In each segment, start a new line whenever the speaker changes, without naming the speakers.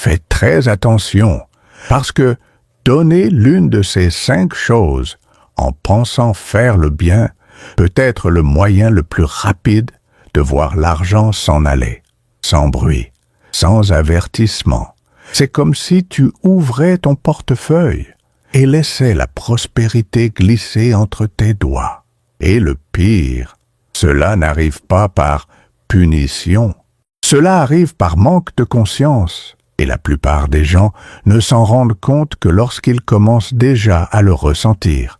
fais très attention, parce que donner l'une de ces 5 choses en pensant faire le bien peut être le moyen le plus rapide de voir l'argent s'en aller, sans bruit, sans avertissement. C'est comme si tu ouvrais ton portefeuille et laissais la prospérité glisser entre tes doigts. Et le pire, cela n'arrive pas par punition. Cela arrive par manque de conscience, et la plupart des gens ne s'en rendent compte que lorsqu'ils commencent déjà à le ressentir.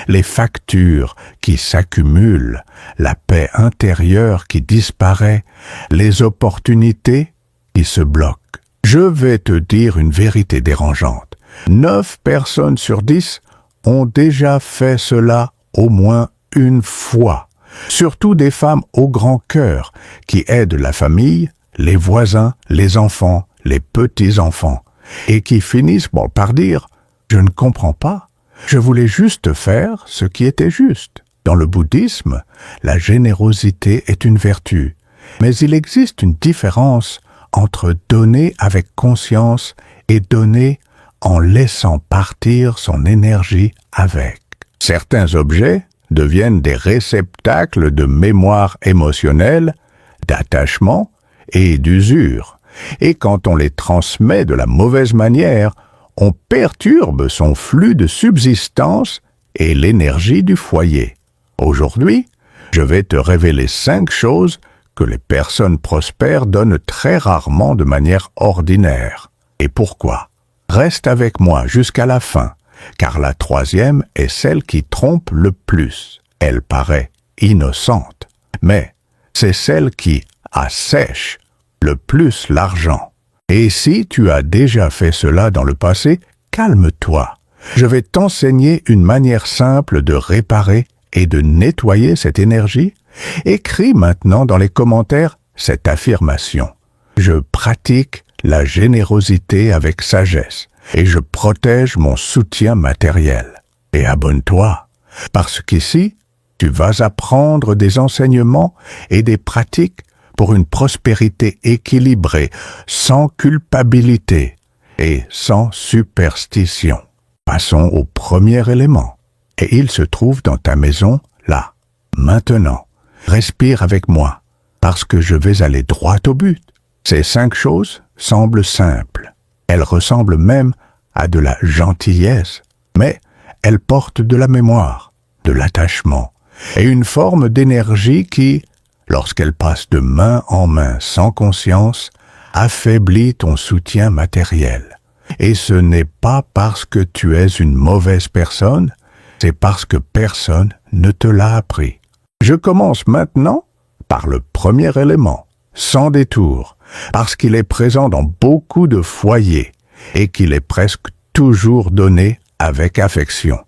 Les factures qui s'accumulent, la paix intérieure qui disparaît, les opportunités qui se bloquent. Je vais te dire une vérité dérangeante. 9 personnes sur 10 ont déjà fait cela au moins une fois. Surtout des femmes au grand cœur qui aident la famille, les voisins, les enfants, les petits-enfants, et qui finissent par dire « Je ne comprends pas, je voulais juste faire ce qui était juste ». Dans le bouddhisme, la générosité est une vertu, mais il existe une différence entre donner avec conscience et donner en laissant partir son énergie avec. Certains objets deviennent des réceptacles de mémoire émotionnelle, d'attachement et d'usure. Et quand on les transmet de la mauvaise manière, on perturbe son flux de subsistance et l'énergie du foyer. Aujourd'hui, je vais te révéler 5 choses que les personnes prospères donnent très rarement de manière ordinaire. Et pourquoi? Reste avec moi jusqu'à la fin, car la 3e est celle qui trompe le plus. Elle paraît innocente, mais c'est celle qui assèche le plus l'argent. Et si tu as déjà fait cela dans le passé, calme-toi. Je vais t'enseigner une manière simple de réparer et de nettoyer cette énergie. Écris maintenant dans les commentaires cette affirmation. Je pratique la générosité avec sagesse et je protège mon soutien matériel. Et abonne-toi, parce qu'ici, tu vas apprendre des enseignements et des pratiques pour une prospérité équilibrée, sans culpabilité et sans superstition. Passons au premier élément. Et il se trouve dans ta maison, là, maintenant. Respire avec moi, parce que je vais aller droit au but. Ces 5 choses semblent simples. Elles ressemblent même à de la gentillesse, mais elles portent de la mémoire, de l'attachement et une forme d'énergie qui, lorsqu'elle passe de main en main sans conscience, affaiblit ton soutien matériel. Et ce n'est pas parce que tu es une mauvaise personne, c'est parce que personne ne te l'a appris. Je commence maintenant par le premier élément, sans détour, parce qu'il est présent dans beaucoup de foyers et qu'il est presque toujours donné avec affection.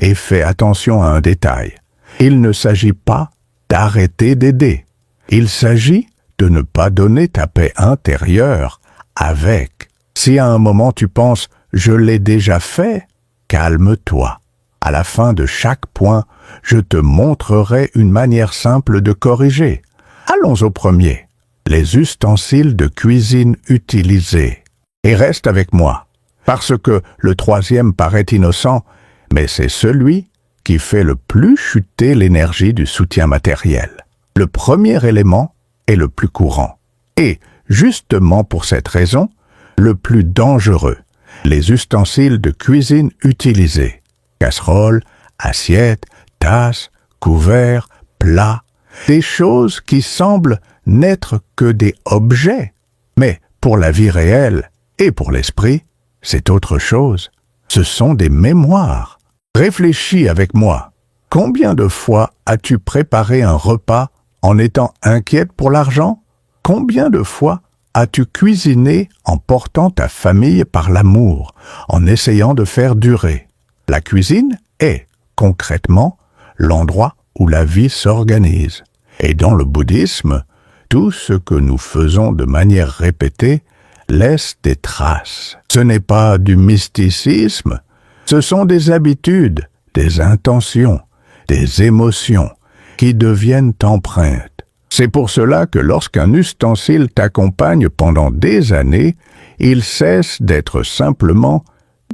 Et fais attention à un détail. Il ne s'agit pas d'arrêter d'aider. Il s'agit de ne pas donner ta paix intérieure avec. Si à un moment tu penses « je l'ai déjà fait », calme-toi. À la fin de chaque point, je te montrerai une manière simple de corriger. Allons au premier. Les ustensiles de cuisine utilisés. Et reste avec moi, parce que le 3e paraît innocent, mais c'est celui qui fait le plus chuter l'énergie du soutien matériel. Le premier élément est le plus courant. Et, justement pour cette raison, le plus dangereux. Les ustensiles de cuisine utilisés. Casseroles, assiettes, tasses, couverts, plats. Des choses qui semblent n'être que des objets. Mais pour la vie réelle et pour l'esprit, c'est autre chose. Ce sont des mémoires. Réfléchis avec moi. Combien de fois as-tu préparé un repas en étant inquiète pour l'argent? Combien de fois as-tu cuisiné en portant ta famille par l'amour, en essayant de faire durer? La cuisine est, concrètement, l'endroit où la vie s'organise. Et dans le bouddhisme, tout ce que nous faisons de manière répétée laisse des traces. Ce n'est pas du mysticisme, ce sont des habitudes, des intentions, des émotions qui deviennent empreintes. C'est pour cela que lorsqu'un ustensile t'accompagne pendant des années, Il cesse d'être simplement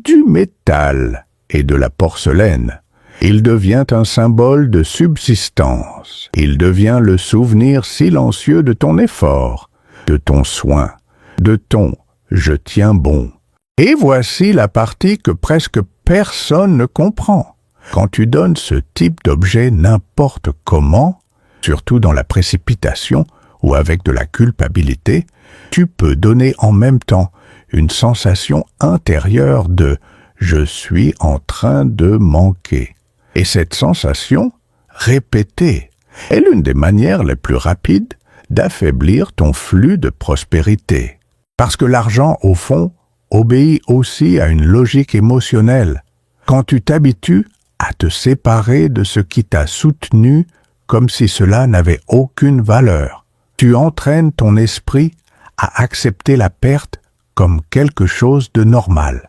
du métal et de la porcelaine. Il devient un symbole de subsistance. Il devient le souvenir silencieux de ton effort, de ton soin, de ton « je tiens bon ». Et voici la partie que presque personne ne comprend. Quand tu donnes ce type d'objet n'importe comment, surtout dans la précipitation ou avec de la culpabilité, tu peux donner en même temps une sensation intérieure de « je suis en train de manquer ». Et cette sensation, répétée, est l'une des manières les plus rapides d'affaiblir ton flux de prospérité. Parce que l'argent, au fond, obéit aussi à une logique émotionnelle. Quand tu t'habitues à te séparer de ce qui t'a soutenu comme si cela n'avait aucune valeur, tu entraînes ton esprit à accepter la perte comme quelque chose de normal.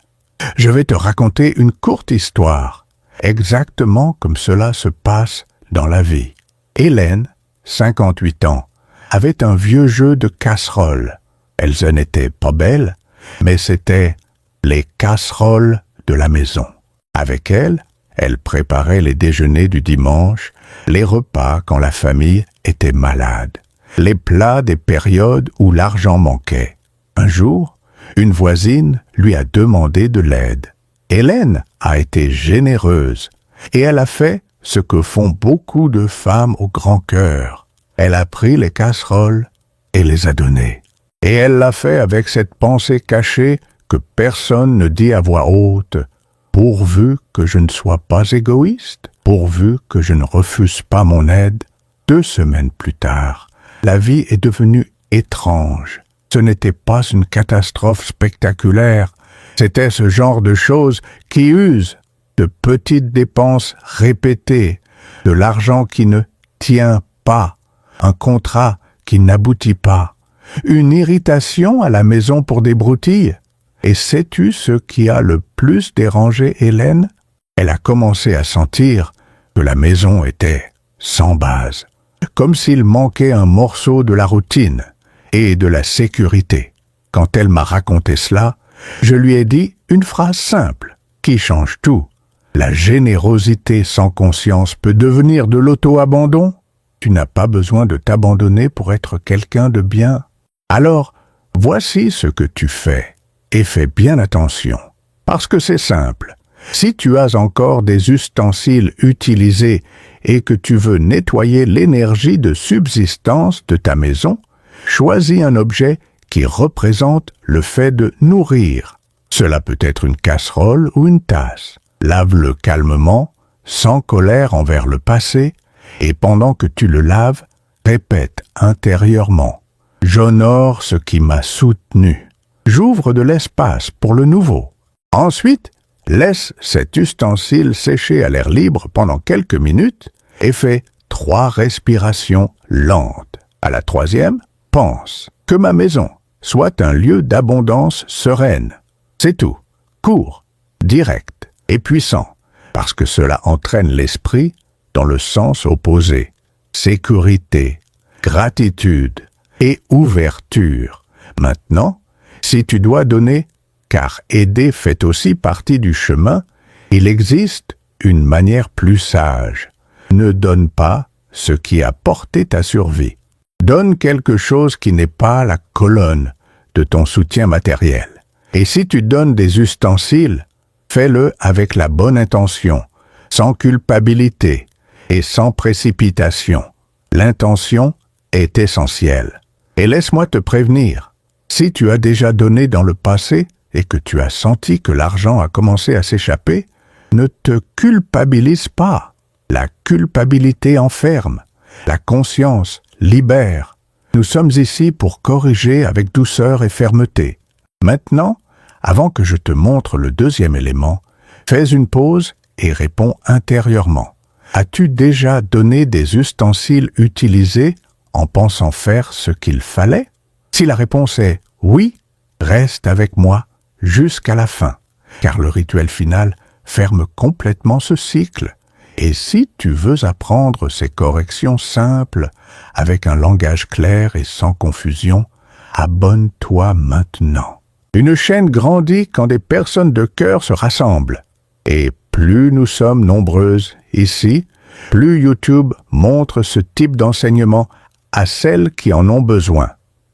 Je vais te raconter une courte histoire, exactement comme cela se passe dans la vie. Hélène, 58 ans, avait un vieux jeu de casseroles. Elles n'étaient pas belles, mais c'étaient les casseroles de la maison. Avec elles, elle préparait les déjeuners du dimanche, les repas quand la famille était malade, les plats des périodes où l'argent manquait. Un jour, une voisine lui a demandé de l'aide. Hélène a été généreuse et elle a fait ce que font beaucoup de femmes au grand cœur. Elle a pris les casseroles et les a données. Et elle l'a fait avec cette pensée cachée que personne ne dit à voix haute, pourvu que je ne sois pas égoïste, pourvu que je ne refuse pas mon aide. 2 semaines plus tard, la vie est devenue étrange. Ce n'était pas une catastrophe spectaculaire, c'était ce genre de choses qui usent de petites dépenses répétées, de l'argent qui ne tient pas, un contrat qui n'aboutit pas, une irritation à la maison pour des broutilles. Et sais-tu ce qui a le plus dérangé Hélène? Elle a commencé à sentir que la maison était sans base, comme s'il manquait un morceau de la routine et de la sécurité. Quand elle m'a raconté cela, je lui ai dit une phrase simple qui change tout. La générosité sans conscience peut devenir de l'auto-abandon. Tu n'as pas besoin de t'abandonner pour être quelqu'un de bien. Alors, voici ce que tu fais. Et fais bien attention, parce que c'est simple. Si tu as encore des ustensiles utilisés et que tu veux nettoyer l'énergie de subsistance de ta maison, choisis un objet qui représente le fait de nourrir. Cela peut être une casserole ou une tasse. Lave-le calmement, sans colère envers le passé, et pendant que tu le laves, répète intérieurement « J'honore ce qui m'a soutenu ». J'ouvre de l'espace pour le nouveau. Ensuite, laisse cet ustensile sécher à l'air libre pendant quelques minutes et fais 3 respirations lentes. À la 3e, pense que ma maison soit un lieu d'abondance sereine. C'est tout. Court, direct et puissant, parce que cela entraîne l'esprit dans le sens opposé. Sécurité, gratitude et ouverture. Maintenant, si tu dois donner, car aider fait aussi partie du chemin, il existe une manière plus sage. Ne donne pas ce qui a porté ta survie. Donne quelque chose qui n'est pas la colonne de ton soutien matériel. Et si tu donnes des ustensiles, fais-le avec la bonne intention, sans culpabilité et sans précipitation. L'intention est essentielle. Et laisse-moi te prévenir. Si tu as déjà donné dans le passé et que tu as senti que l'argent a commencé à s'échapper, ne te culpabilise pas. La culpabilité enferme. La conscience libère. Nous sommes ici pour corriger avec douceur et fermeté. Maintenant, avant que je te montre le 2e élément, fais une pause et réponds intérieurement. As-tu déjà donné des ustensiles utilisés en pensant faire ce qu'il fallait? Si la réponse est « oui », reste avec moi jusqu'à la fin, car le rituel final ferme complètement ce cycle. Et si tu veux apprendre ces corrections simples, avec un langage clair et sans confusion, abonne-toi maintenant. Une chaîne grandit quand des personnes de cœur se rassemblent. Et plus nous sommes nombreuses ici, plus YouTube montre ce type d'enseignement à celles qui en ont besoin.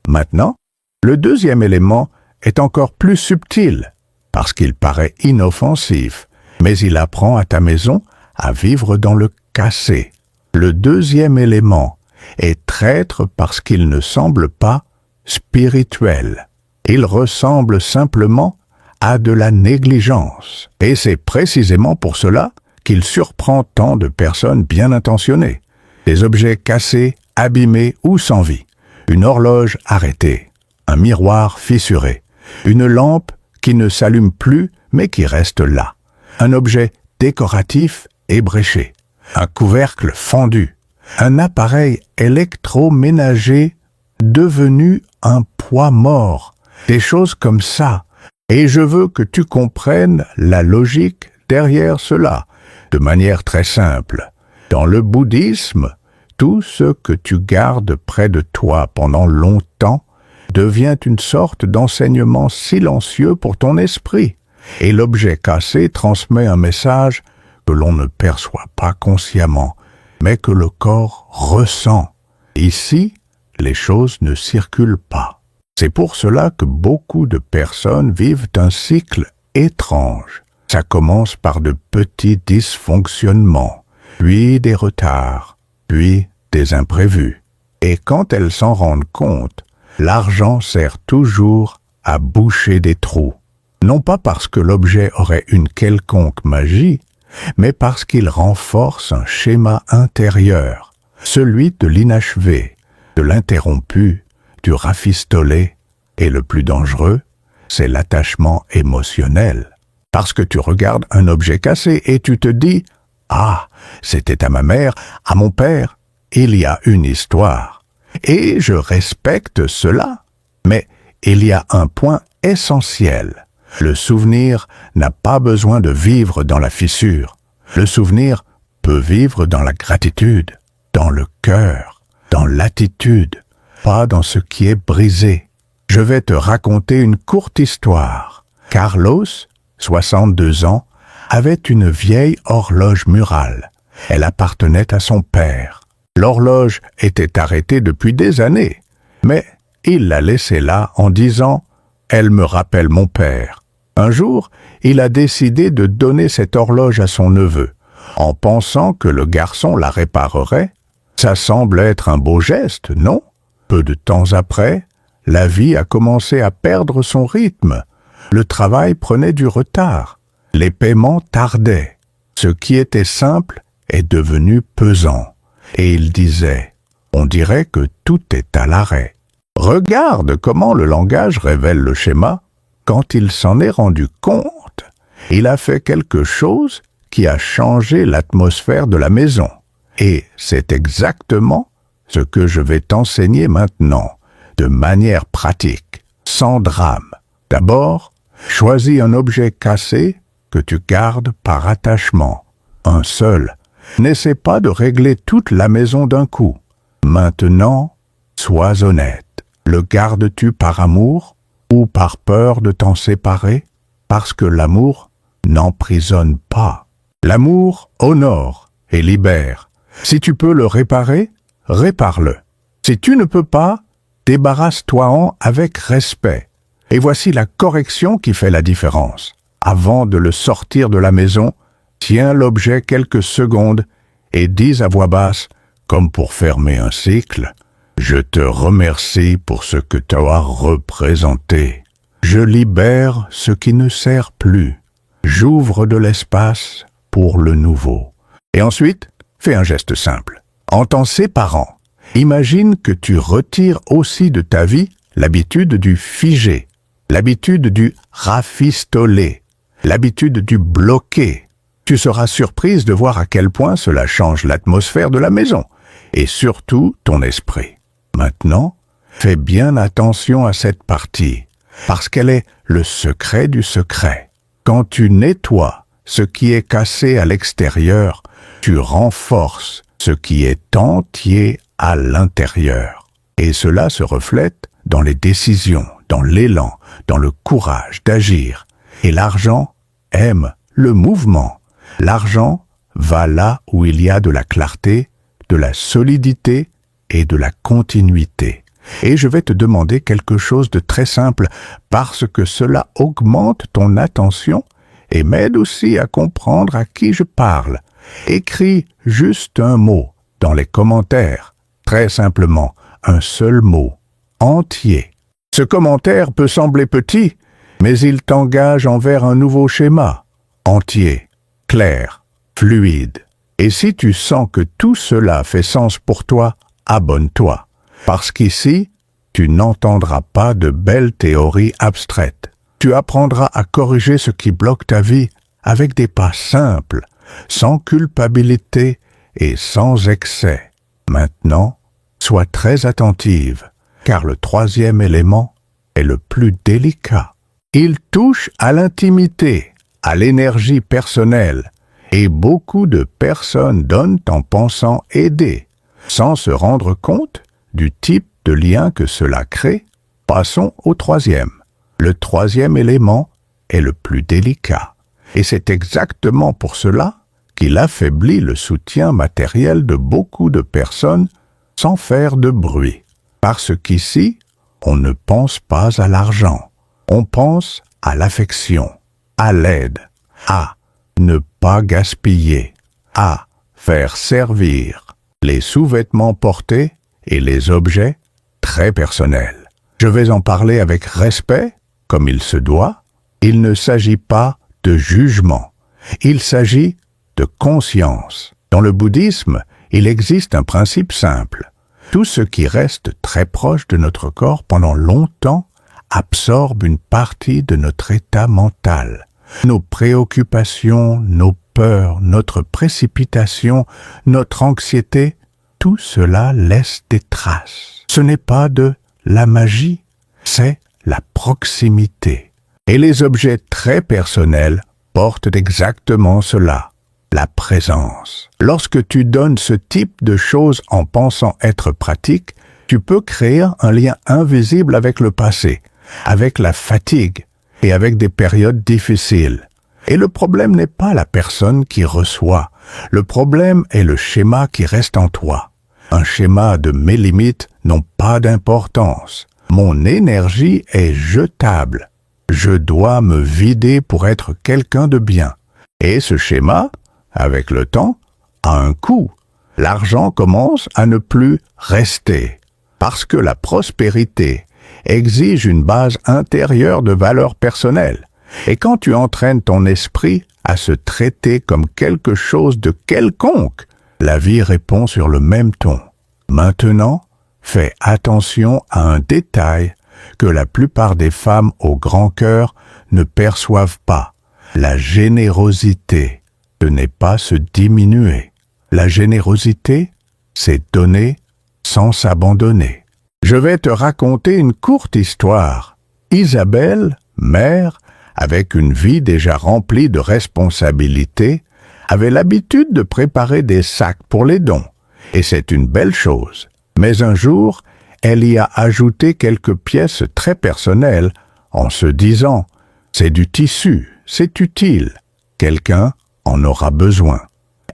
Maintenant, le deuxième élément est encore plus subtil, parce qu'il paraît inoffensif, mais il apprend à ta maison à vivre dans le cassé. Le deuxième élément est traître parce qu'il ne semble pas spirituel. Il ressemble simplement à de la négligence. Et c'est précisément pour cela qu'il surprend tant de personnes bien intentionnées. Des objets cassés, abîmés ou sans vie. Une horloge arrêtée. Un miroir fissuré. Une lampe qui ne s'allume plus mais qui reste là. Un objet décoratif ébréché. Un couvercle fendu. Un appareil électroménager devenu un poids mort. Des choses comme ça. Et je veux que tu comprennes la logique derrière cela, de manière très simple. Dans le bouddhisme, tout ce que tu gardes près de toi pendant longtemps devient une sorte d'enseignement silencieux pour ton esprit. Et l'objet cassé transmet un message que l'on ne perçoit pas consciemment, mais que le corps ressent. Ici, les choses ne circulent pas. C'est pour cela que beaucoup de personnes vivent un cycle étrange. Ça commence par de petits dysfonctionnements, puis des retards, puis des imprévus. Et quand elles s'en rendent compte, l'argent sert toujours à boucher des trous. Non pas parce que l'objet aurait une quelconque magie, mais parce qu'il renforce un schéma intérieur, celui de l'inachevé, de l'interrompu, du rafistolé, et le plus dangereux, c'est l'attachement émotionnel. Parce que tu regardes un objet cassé et tu te dis « Ah, c'était à ma mère, à mon père, il y a une histoire. » Et je respecte cela. Mais il y a un point essentiel. Le souvenir n'a pas besoin de vivre dans la fissure. Le souvenir peut vivre dans la gratitude, dans le cœur, dans l'attitude, pas dans ce qui est brisé. Je vais te raconter une courte histoire. Carlos, 62 ans, avait une vieille horloge murale. Elle appartenait à son père. L'horloge était arrêtée depuis des années, mais il l'a laissée là en disant « Elle me rappelle mon père ». Un jour, il a décidé de donner cette horloge à son neveu, en pensant que le garçon la réparerait. Ça semble être un beau geste, non? Peu de temps après, la vie a commencé à perdre son rythme. Le travail prenait du retard. Les paiements tardaient. Ce qui était simple est devenu pesant. Et il disait « On dirait que tout est à l'arrêt ». Regarde comment le langage révèle le schéma. Quand il s'en est rendu compte, il a fait quelque chose qui a changé l'atmosphère de la maison. Et c'est exactement ce que je vais t'enseigner maintenant, de manière pratique, sans drame. D'abord, choisis un objet cassé que tu gardes par attachement. Un seul. N'essaie pas de régler toute la maison d'un coup. Maintenant, sois honnête. Le gardes-tu par amour ou par peur de t'en séparer? Parce que l'amour n'emprisonne pas. L'amour honore et libère. Si tu peux le réparer, répare-le. Si tu ne peux pas, débarrasse-toi-en avec respect. Et voici la correction qui fait la différence. Avant de le sortir de la maison, tiens l'objet quelques secondes et dis à voix basse, comme pour fermer un cycle, « Je te remercie pour ce que tu as représenté. Je libère ce qui ne sert plus. J'ouvre de l'espace pour le nouveau. » Et ensuite, fais un geste simple. En t'en séparant, imagine que tu retires aussi de ta vie l'habitude du figé, l'habitude du rafistolé, l'habitude du bloqué. Tu seras surprise de voir à quel point cela change l'atmosphère de la maison et surtout ton esprit. Maintenant, fais bien attention à cette partie, parce qu'elle est le secret du secret. Quand tu nettoies ce qui est cassé à l'extérieur, tu renforces ce qui est entier à l'intérieur. Et cela se reflète dans les décisions, dans l'élan, dans le courage d'agir. Et l'argent aime le mouvement. L'argent va là où il y a de la clarté, de la solidité et de la continuité. Et je vais te demander quelque chose de très simple parce que cela augmente ton attention et m'aide aussi à comprendre à qui je parle. Écris juste un mot dans les commentaires. Très simplement, un seul mot, entier. Ce commentaire peut sembler petit, mais il t'engage envers un nouveau schéma, entier, clair, fluide. Et si tu sens que tout cela fait sens pour toi, abonne-toi. Parce qu'ici, tu n'entendras pas de belles théories abstraites. Tu apprendras à corriger ce qui bloque ta vie avec des pas simples, sans culpabilité et sans excès. Maintenant, sois très attentive, car le troisième élément est le plus délicat. Il touche à l'intimité, à l'énergie personnelle, et beaucoup de personnes donnent en pensant aider, sans se rendre compte du type de lien que cela crée. Passons au troisième. Le troisième élément est le plus délicat, et c'est exactement pour cela qu'il affaiblit le soutien matériel de beaucoup de personnes sans faire de bruit. Parce qu'ici, on ne pense pas à l'argent, on pense à l'affection, à l'aide, à ne pas gaspiller, à faire servir les sous-vêtements portés et les objets très personnels. Je vais en parler avec respect, comme il se doit. Il ne s'agit pas de jugement, il s'agit de conscience. Dans le bouddhisme, il existe un principe simple. Tout ce qui reste très proche de notre corps pendant longtemps absorbe une partie de notre état mental. Nos préoccupations, nos peurs, notre précipitation, notre anxiété, tout cela laisse des traces. Ce n'est pas de la magie, c'est la proximité. Et les objets très personnels portent exactement cela, la présence. Lorsque tu donnes ce type de choses en pensant être pratique, tu peux créer un lien invisible avec le passé, avec la fatigue et avec des périodes difficiles. Et le problème n'est pas la personne qui reçoit, le problème est le schéma qui reste en toi. Un schéma de mes limites n'ont pas d'importance. Mon énergie est jetable. Je dois me vider pour être quelqu'un de bien. Et ce schéma, avec le temps, a un coût. L'argent commence à ne plus rester. Parce que la prospérité exige une base intérieure de valeurs personnelles. Et quand tu entraînes ton esprit à se traiter comme quelque chose de quelconque, la vie répond sur le même ton. Maintenant, fais attention à un détail que la plupart des femmes au grand cœur ne perçoivent pas. La générosité, ce n'est pas se diminuer. La générosité, c'est donner sans s'abandonner. Je vais te raconter une courte histoire. Isabelle, mère, avec une vie déjà remplie de responsabilités, avait l'habitude de préparer des sacs pour les dons. Et c'est une belle chose. Mais un jour, elle y a ajouté quelques pièces très personnelles en se disant « c'est du tissu, c'est utile, quelqu'un en aura besoin ».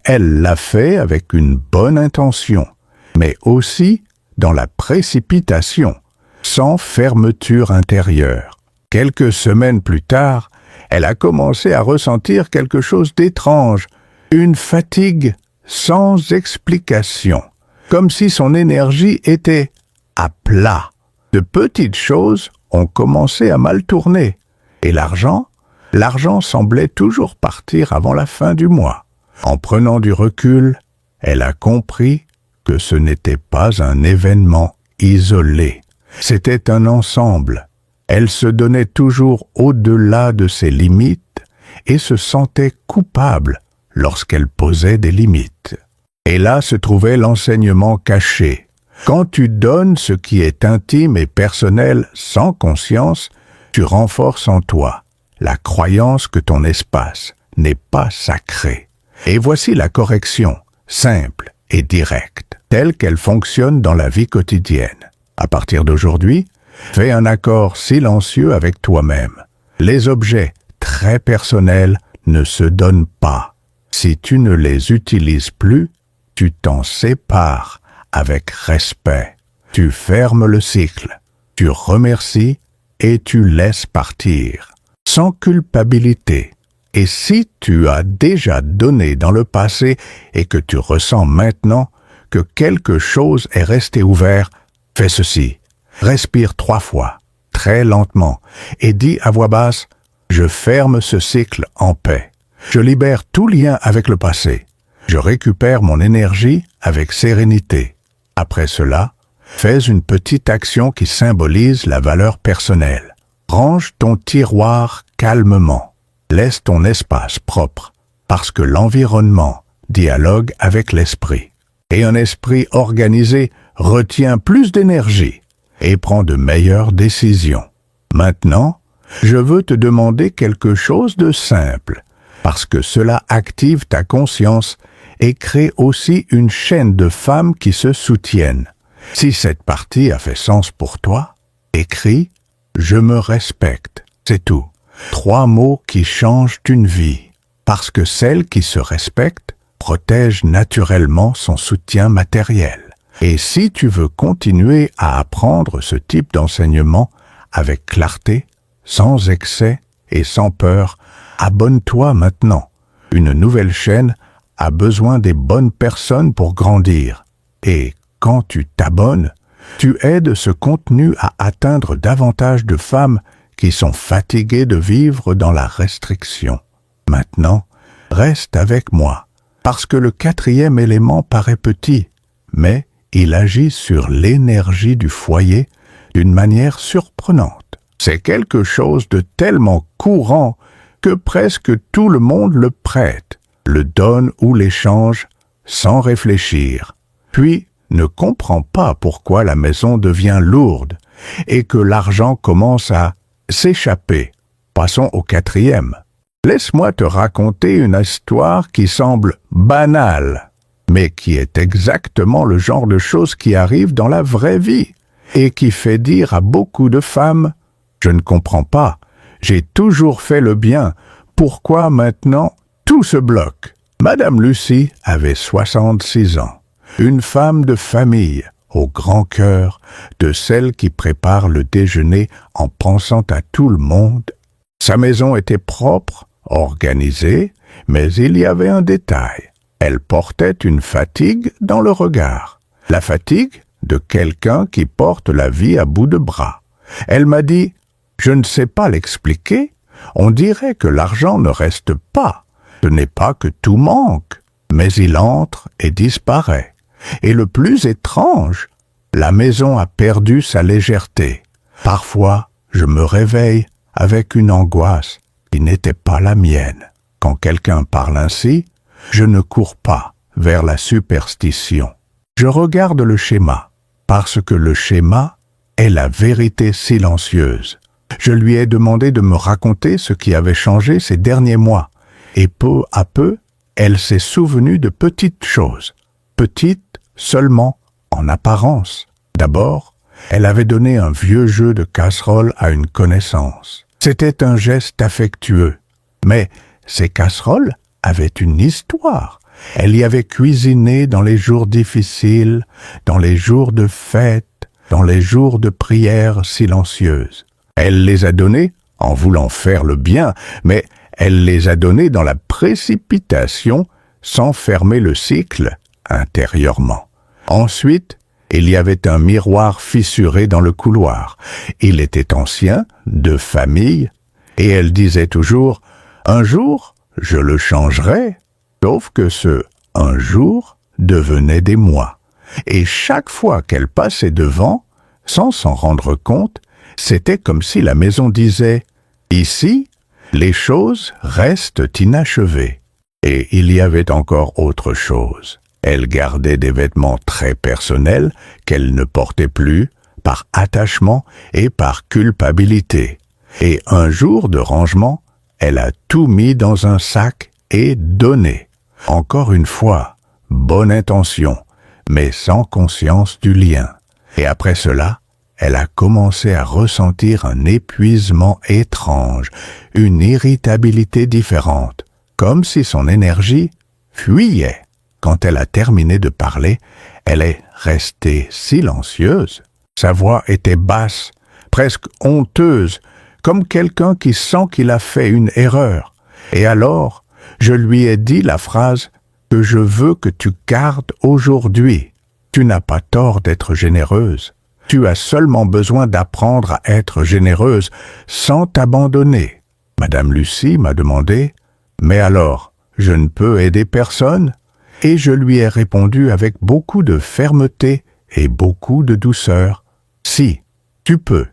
Elle l'a fait avec une bonne intention, mais aussi dans la précipitation, sans fermeture intérieure. Quelques semaines plus tard, elle a commencé à ressentir quelque chose d'étrange, une fatigue sans explication, comme si son énergie était à plat. De petites choses ont commencé à mal tourner, et l'argent semblait toujours partir avant la fin du mois. En prenant du recul, elle a compris que ce n'était pas un événement isolé, c'était un ensemble. Elle se donnait toujours au-delà de ses limites et se sentait coupable lorsqu'elle posait des limites. Et là se trouvait l'enseignement caché. Quand tu donnes ce qui est intime et personnel sans conscience, tu renforces en toi la croyance que ton espace n'est pas sacré. Et voici la correction, simple et directe, telle qu'elle fonctionne dans la vie quotidienne. À partir d'aujourd'hui, Fais un accord silencieux avec toi-même. Les objets très personnels ne se donnent pas. Si tu ne les utilises plus, tu t'en sépares avec respect. Tu fermes le cycle, tu remercies et tu laisses partir, sans culpabilité. Et si tu as déjà donné dans le passé et que tu ressens maintenant que quelque chose est resté ouvert, fais ceci. Respire 3 fois, très lentement, et dis à voix basse « Je ferme ce cycle en paix. Je libère tout lien avec le passé. Je récupère mon énergie avec sérénité. » Après cela, fais une petite action qui symbolise la valeur personnelle. Range ton tiroir calmement. Laisse ton espace propre, parce que l'environnement dialogue avec l'esprit. Et un esprit organisé retient plus d'énergie et prend de meilleures décisions. Maintenant, je veux te demander quelque chose de simple, parce que cela active ta conscience et crée aussi une chaîne de femmes qui se soutiennent. Si cette partie a fait sens pour toi, écris « Je me respecte ». C'est tout. 3 mots qui changent une vie, parce que celle qui se respecte protège naturellement son soutien matériel. Et si tu veux continuer à apprendre ce type d'enseignement avec clarté, sans excès et sans peur, abonne-toi maintenant. Une nouvelle chaîne a besoin des bonnes personnes pour grandir. Et quand tu t'abonnes, tu aides ce contenu à atteindre davantage de femmes qui sont fatiguées de vivre dans la restriction. Maintenant, reste avec moi, parce que le 4e élément paraît petit, mais il agit sur l'énergie du foyer d'une manière surprenante. C'est quelque chose de tellement courant que presque tout le monde le prête, le donne ou l'échange sans réfléchir, puis ne comprend pas pourquoi la maison devient lourde et que l'argent commence à s'échapper. Passons au 4e. Laisse-moi te raconter une histoire qui semble banale, mais qui est exactement le genre de choses qui arrivent dans la vraie vie et qui fait dire à beaucoup de femmes « Je ne comprends pas, j'ai toujours fait le bien, pourquoi maintenant tout se bloque ?» Madame Lucie avait 66 ans, une femme de famille, au grand cœur, de celle qui prépare le déjeuner en pensant à tout le monde. Sa maison était propre, organisée, mais il y avait un détail. Elle portait une fatigue dans le regard. La fatigue de quelqu'un qui porte la vie à bout de bras. Elle m'a dit « Je ne sais pas l'expliquer, on dirait que l'argent ne reste pas. Ce n'est pas que tout manque, mais il entre et disparaît. Et le plus étrange, la maison a perdu sa légèreté. Parfois, je me réveille avec une angoisse qui n'était pas la mienne. Quand quelqu'un parle ainsi, je ne cours pas vers la superstition. Je regarde le schéma, parce que le schéma est la vérité silencieuse. Je lui ai demandé de me raconter ce qui avait changé ces derniers mois, et peu à peu, elle s'est souvenue de petites choses, petites seulement en apparence. D'abord, elle avait donné un vieux jeu de casserole à une connaissance. C'était un geste affectueux, mais ces casseroles avaient une histoire. Elle y avait cuisiné dans les jours difficiles, dans les jours de fête, dans les jours de prière silencieuse. Elle les a données en voulant faire le bien, mais elle les a données dans la précipitation, sans fermer le cycle intérieurement. Ensuite, il y avait un miroir fissuré dans le couloir. Il était ancien, de famille, et elle disait toujours « Un jour, je le changerai », sauf que ce « un jour » devenait des mois. Et chaque fois qu'elle passait devant, sans s'en rendre compte, c'était comme si la maison disait « Ici, les choses restent inachevées ». Et il y avait encore autre chose. Elle gardait des vêtements très personnels qu'elle ne portait plus, par attachement et par culpabilité. Et un jour de rangement, elle a tout mis dans un sac et donné. Encore une fois, bonne intention, mais sans conscience du lien. Et après cela, elle a commencé à ressentir un épuisement étrange, une irritabilité différente, comme si son énergie fuyait. Quand elle a terminé de parler, elle est restée silencieuse. Sa voix était basse, presque honteuse, comme quelqu'un qui sent qu'il a fait une erreur. Et alors, je lui ai dit la phrase que je veux que tu gardes aujourd'hui. Tu n'as pas tort d'être généreuse. Tu as seulement besoin d'apprendre à être généreuse sans t'abandonner. Madame Lucie m'a demandé « Mais alors, je ne peux aider personne ?» Et je lui ai répondu avec beaucoup de fermeté et beaucoup de douceur. « Si, tu peux,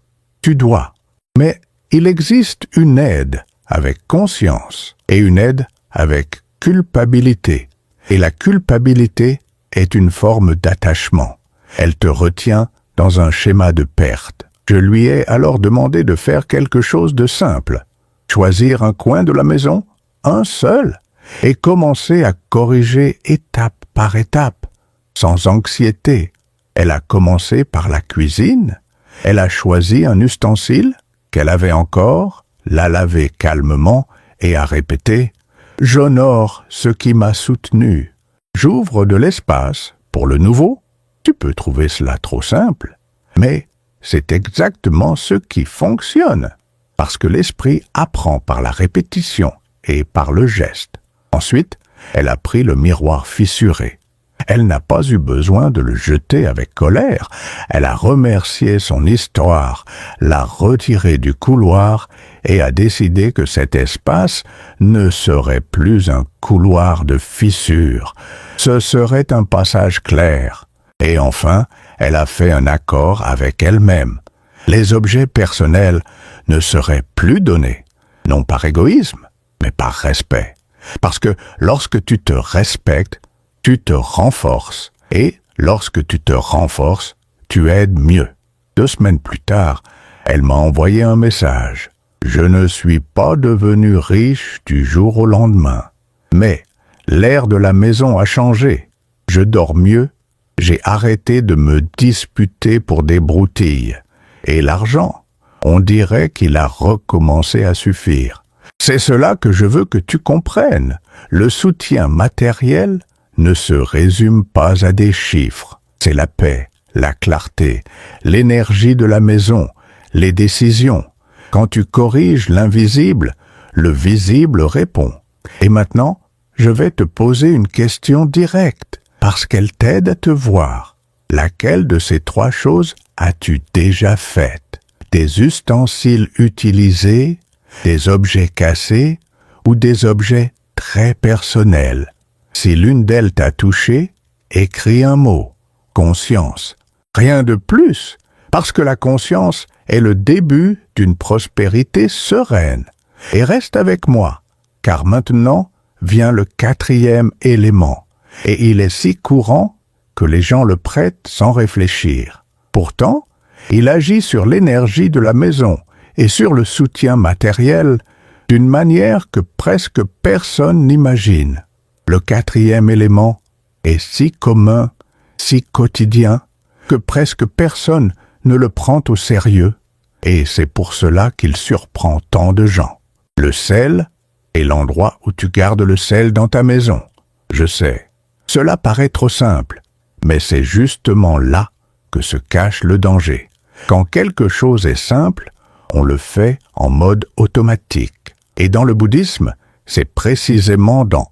tu dois. Mais il existe une aide avec conscience et une aide avec culpabilité. Et la culpabilité est une forme d'attachement. Elle te retient dans un schéma de perte. Je lui ai alors demandé de faire quelque chose de simple. Choisir un coin de la maison, un seul, et commencer à corriger étape par étape, sans anxiété. Elle a commencé par la cuisine. Elle a choisi un ustensile qu'elle avait encore, l'a lavé calmement et a répété « J'honore ce qui m'a soutenu. J'ouvre de l'espace pour le nouveau. » Tu peux trouver cela trop simple, mais c'est exactement ce qui fonctionne, parce que l'esprit apprend par la répétition et par le geste. Ensuite, elle a pris le miroir fissuré. Elle n'a pas eu besoin de le jeter avec colère. Elle a remercié son histoire, l'a retiré du couloir et a décidé que cet espace ne serait plus un couloir de fissures. Ce serait un passage clair. Et enfin, elle a fait un accord avec elle-même. Les objets personnels ne seraient plus donnés, non par égoïsme, mais par respect. Parce que lorsque tu te respectes, tu te renforces. Et lorsque tu te renforces, tu aides mieux. 2 semaines plus tard, elle m'a envoyé un message. Je ne suis pas devenu riche du jour au lendemain. Mais l'air de la maison a changé. Je dors mieux. J'ai arrêté de me disputer pour des broutilles. Et l'argent, on dirait qu'il a recommencé à suffire. C'est cela que je veux que tu comprennes. Le soutien matériel ne se résume pas à des chiffres. C'est la paix, la clarté, l'énergie de la maison, les décisions. Quand tu corriges l'invisible, le visible répond. Et maintenant, je vais te poser une question directe, parce qu'elle t'aide à te voir. Laquelle de ces 3 choses as-tu déjà faites? Des ustensiles utilisés, des objets cassés ou des objets très personnels? Si l'une d'elles t'a touché, écris un mot. Conscience. Rien de plus, parce que la conscience est le début d'une prospérité sereine. Et reste avec moi, car maintenant vient le 4e élément, et il est si courant que les gens le prêtent sans réfléchir. Pourtant, il agit sur l'énergie de la maison et sur le soutien matériel d'une manière que presque personne n'imagine. Le 4e élément est si commun, si quotidien, que presque personne ne le prend au sérieux, et c'est pour cela qu'il surprend tant de gens. Le sel est l'endroit où tu gardes le sel dans ta maison. Je sais, cela paraît trop simple, mais c'est justement là que se cache le danger. Quand quelque chose est simple, on le fait en mode automatique. Et dans le bouddhisme, c'est précisément dans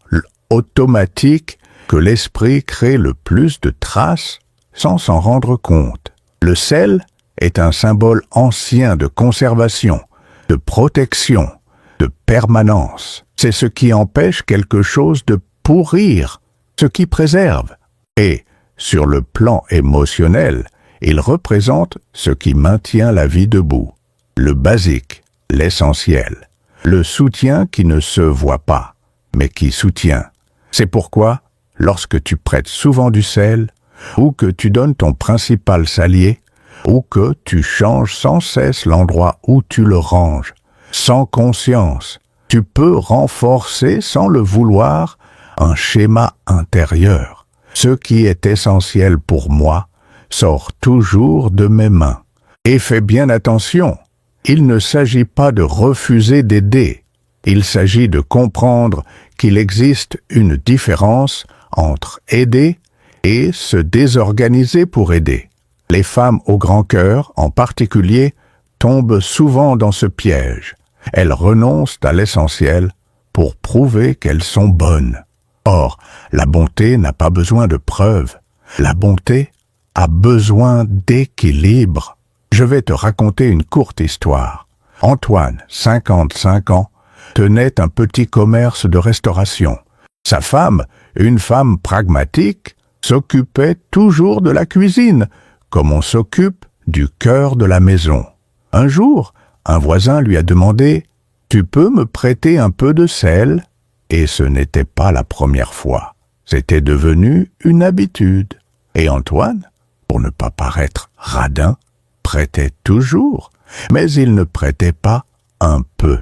l'automatique que l'esprit crée le plus de traces sans s'en rendre compte. Le sel est un symbole ancien de conservation, de protection, de permanence. C'est ce qui empêche quelque chose de pourrir, ce qui préserve. Et, sur le plan émotionnel, il représente ce qui maintient la vie debout. Le basique, l'essentiel. Le soutien qui ne se voit pas, mais qui soutient. C'est pourquoi, lorsque tu prêtes souvent du sel, ou que tu donnes ton principal salier, ou que tu changes sans cesse l'endroit où tu le ranges, sans conscience, tu peux renforcer sans le vouloir un schéma intérieur. Ce qui est essentiel pour moi sort toujours de mes mains. Et fais bien attention, il ne s'agit pas de refuser d'aider, il s'agit de comprendre qu'il existe une différence entre aider et se désorganiser pour aider. Les femmes au grand cœur, en particulier, tombent souvent dans ce piège. Elles renoncent à l'essentiel pour prouver qu'elles sont bonnes. Or, la bonté n'a pas besoin de preuves. La bonté a besoin d'équilibre. Je vais te raconter une courte histoire. Antoine, 55 ans, tenait un petit commerce de restauration. Sa femme, une femme pragmatique, s'occupait toujours de la cuisine, comme on s'occupe du cœur de la maison. Un jour, un voisin lui a demandé « Tu peux me prêter un peu de sel ?» Et ce n'était pas la première fois. C'était devenu une habitude. Et Antoine, pour ne pas paraître radin, prêtait toujours, mais il ne prêtait pas un peu.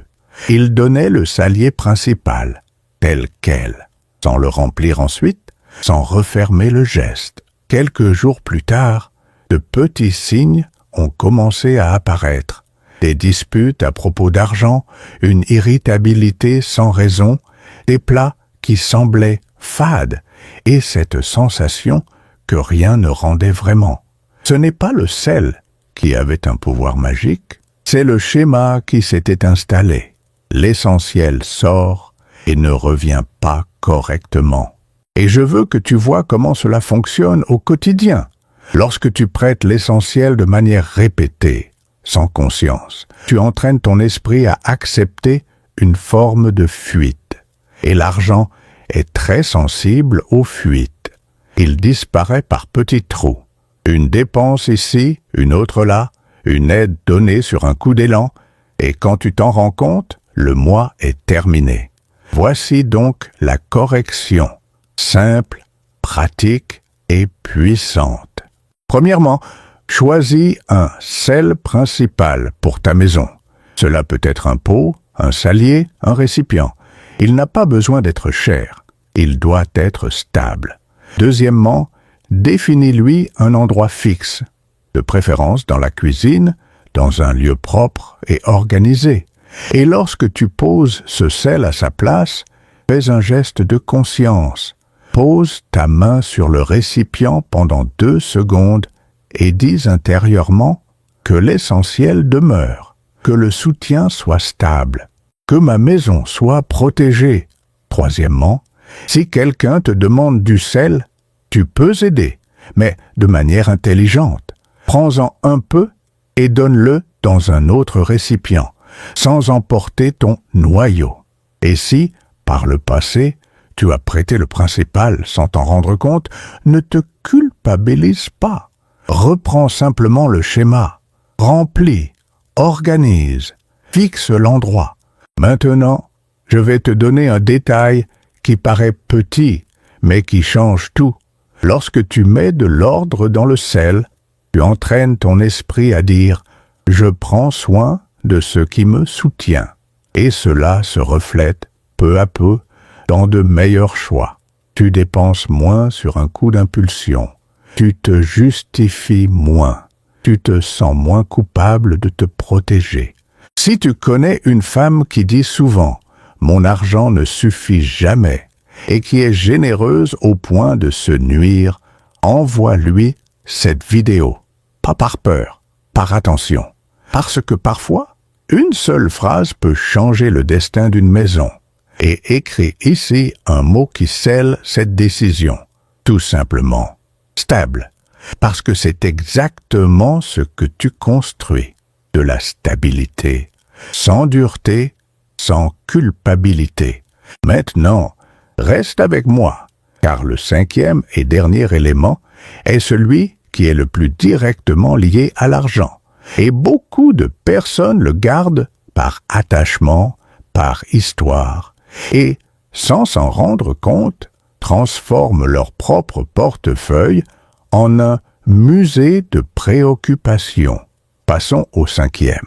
Il donnait le salier principal, tel quel, sans le remplir ensuite, sans refermer le geste. Quelques jours plus tard, de petits signes ont commencé à apparaître. Des disputes à propos d'argent, une irritabilité sans raison, des plats qui semblaient fades et cette sensation que rien ne rendait vraiment. Ce n'est pas le sel qui avait un pouvoir magique, c'est le schéma qui s'était installé. L'essentiel sort et ne revient pas correctement. Et je veux que tu vois comment cela fonctionne au quotidien. Lorsque tu prêtes l'essentiel de manière répétée, sans conscience, tu entraînes ton esprit à accepter une forme de fuite. Et l'argent est très sensible aux fuites. Il disparaît par petits trous. Une dépense ici, une autre là, une aide donnée sur un coup d'élan, et quand tu t'en rends compte, le mois est terminé. Voici donc la correction, simple, pratique et puissante. Premièrement, choisis un sel principal pour ta maison. Cela peut être un pot, un salier, un récipient. Il n'a pas besoin d'être cher, il doit être stable. Deuxièmement, définis-lui un endroit fixe, de préférence dans la cuisine, dans un lieu propre et organisé. Et lorsque tu poses ce sel à sa place, fais un geste de conscience. Pose ta main sur le récipient pendant 2 secondes et dis intérieurement que l'essentiel demeure, que le soutien soit stable, que ma maison soit protégée. Troisièmement, si quelqu'un te demande du sel, tu peux aider, mais de manière intelligente. Prends-en un peu et donne-le dans un autre récipient, sans emporter ton noyau. Et si, par le passé, tu as prêté le principal sans t'en rendre compte, ne te culpabilise pas. Reprends simplement le schéma, remplis, organise, fixe l'endroit. Maintenant, je vais te donner un détail qui paraît petit, mais qui change tout. Lorsque tu mets de l'ordre dans le sel, tu entraînes ton esprit à dire « Je prends soin de ce qui me soutient ». Et cela se reflète, peu à peu, dans de meilleurs choix. Tu dépenses moins sur un coup d'impulsion. Tu te justifies moins. Tu te sens moins coupable de te protéger. Si tu connais une femme qui dit souvent « Mon argent ne suffit jamais » et qui est généreuse au point de se nuire, envoie-lui cette vidéo. Pas par peur, par attention. Parce que parfois, une seule phrase peut changer le destin d'une maison. Et écris ici un mot qui scelle cette décision. Tout simplement, stable. Parce que c'est exactement ce que tu construis. De la stabilité, sans dureté, sans culpabilité. Maintenant, reste avec moi, car le 5e et dernier élément est celui qui est le plus directement lié à l'argent. Et beaucoup de personnes le gardent par attachement, par histoire, et, sans s'en rendre compte, transforment leur propre portefeuille en un musée de préoccupations. Passons au 5e.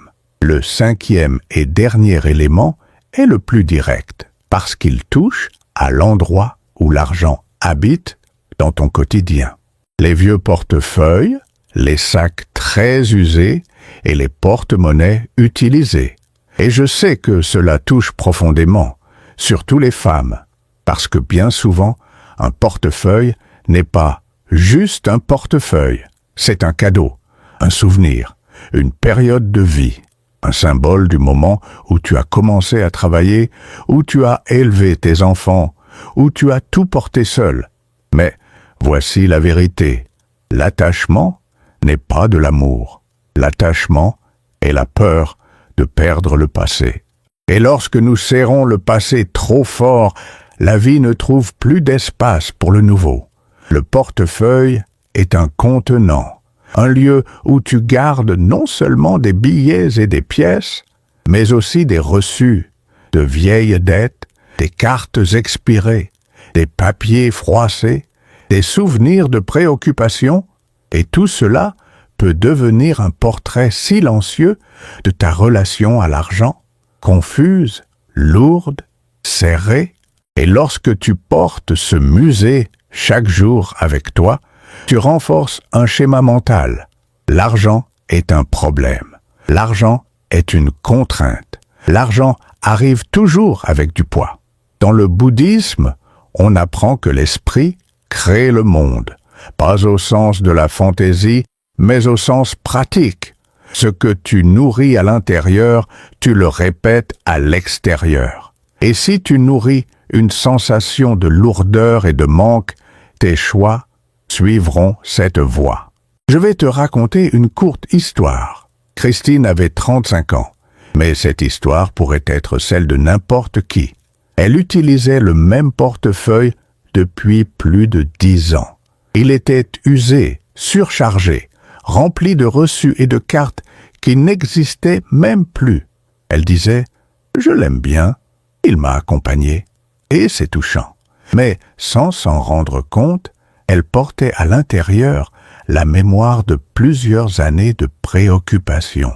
Le 5e et dernier élément est le plus direct, parce qu'il touche à l'endroit où l'argent habite dans ton quotidien. Les vieux portefeuilles, les sacs très usés et les porte-monnaies utilisés. Et je sais que cela touche profondément, surtout les femmes, parce que bien souvent, un portefeuille n'est pas juste un portefeuille, c'est un cadeau, un souvenir, une période de vie, un symbole du moment où tu as commencé à travailler, où tu as élevé tes enfants, où tu as tout porté seul. Mais voici la vérité. L'attachement n'est pas de l'amour. L'attachement est la peur de perdre le passé. Et lorsque nous serrons le passé trop fort, la vie ne trouve plus d'espace pour le nouveau. Le portefeuille est un contenant, un lieu où tu gardes non seulement des billets et des pièces, mais aussi des reçus, de vieilles dettes, des cartes expirées, des papiers froissés, des souvenirs de préoccupations, et tout cela peut devenir un portrait silencieux de ta relation à l'argent, confuse, lourde, serrée. Et lorsque tu portes ce musée chaque jour avec toi, tu renforces un schéma mental. L'argent est un problème. L'argent est une contrainte. L'argent arrive toujours avec du poids. Dans le bouddhisme, on apprend que l'esprit crée le monde, pas au sens de la fantaisie, mais au sens pratique. Ce que tu nourris à l'intérieur, tu le répètes à l'extérieur. Et si tu nourris une sensation de lourdeur et de manque, tes choix suivront cette voie. Je vais te raconter une courte histoire. Christine avait 35 ans, mais cette histoire pourrait être celle de n'importe qui. Elle utilisait le même portefeuille depuis plus de 10 ans. Il était usé, surchargé, rempli de reçus et de cartes qui n'existaient même plus. Elle disait « Je l'aime bien, il m'a accompagné ». Et c'est touchant. Mais sans s'en rendre compte, elle portait à l'intérieur la mémoire de plusieurs années de préoccupation.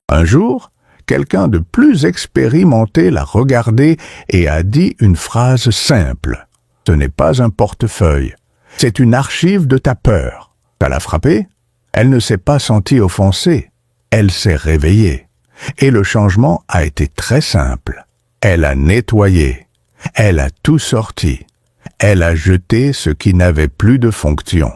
Un jour, quelqu'un de plus expérimenté l'a regardée et a dit une phrase simple. « Ce n'est pas un portefeuille, c'est une archive de ta peur. » Ça l'a frappée. Elle ne s'est pas sentie offensée. Elle s'est réveillée. Et le changement a été très simple. Elle a nettoyé. Elle a tout sorti. Elle a jeté ce qui n'avait plus de fonction.